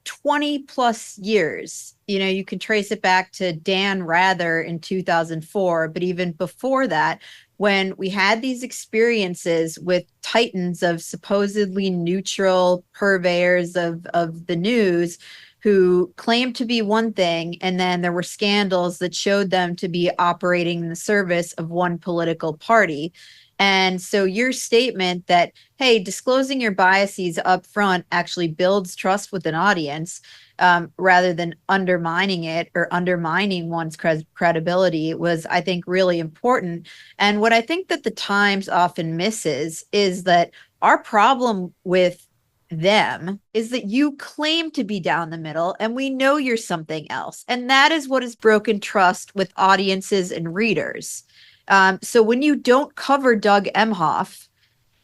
20 plus years. You know, you can trace it back to Dan Rather in 2004, but even before that, when we had these experiences with titans of supposedly neutral purveyors of the news who claimed to be one thing, and then there were scandals that showed them to be operating in the service of one political party. And so your statement that, hey, disclosing your biases up front actually builds trust with an audience, rather than undermining it or undermining one's credibility, was, I think, really important. And what I think that the Times often misses is that our problem with them is that you claim to be down the middle and we know you're something else. And that is what has broken trust with audiences and readers. So when you don't cover Doug Emhoff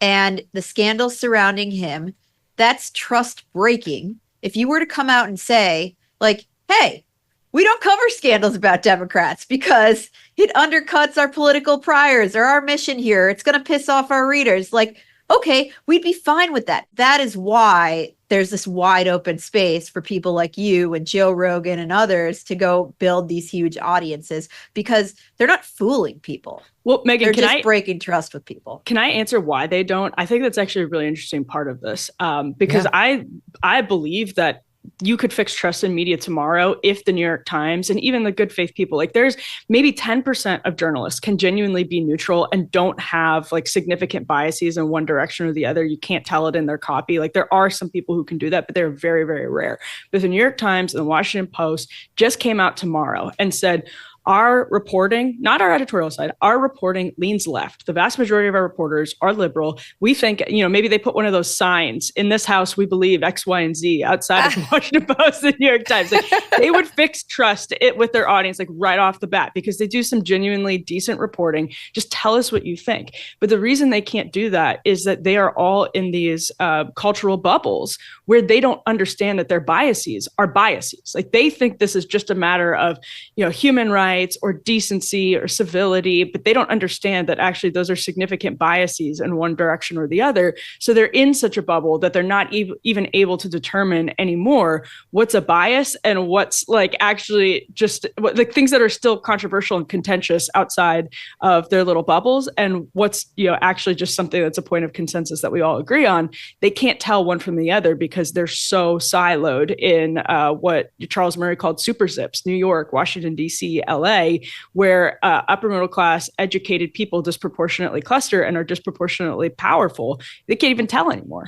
and the scandals surrounding him, that's trust breaking. If you were to come out and say, like, hey, we don't cover scandals about Democrats because it undercuts our political priors or our mission here, it's going to piss off our readers. Like, okay, we'd be fine with that. That is why there's this wide open space for people like you and Joe Rogan and others to go build these huge audiences, because they're not fooling people. Well, Megyn, they're just breaking trust with people. Can I answer why they don't? I think that's actually a really interesting part of this, because I believe that you could fix trust in media tomorrow if the New York Times and even the good faith people, like there's maybe 10% of journalists can genuinely be neutral and don't have like significant biases in one direction or the other. You can't tell it in their copy. Like there are some people who can do that, but they're very, very rare. But the New York Times and the Washington Post just came out tomorrow and said, our reporting, not our editorial side, our reporting leans left. The vast majority of our reporters are liberal. We think, maybe they put one of those signs, in this house, we believe X, Y, and Z, outside of the Washington Post and New York Times. Like, they would fix trust with their audience, like right off the bat, because they do some genuinely decent reporting. Just tell us what you think. But the reason they can't do that is that they are all in these cultural bubbles where they don't understand that their biases are biases. Like they think this is just a matter of, human rights or decency or civility, but they don't understand that actually those are significant biases in one direction or the other. So they're in such a bubble that they're not even able to determine anymore what's a bias and what's like actually just like things that are still controversial and contentious outside of their little bubbles, and what's actually just something that's a point of consensus that we all agree on. They can't tell one from the other because they're so siloed in what Charles Murray called super zips: New York, Washington, D.C., LA, where upper middle class educated people disproportionately cluster and are disproportionately powerful. They can't even tell anymore.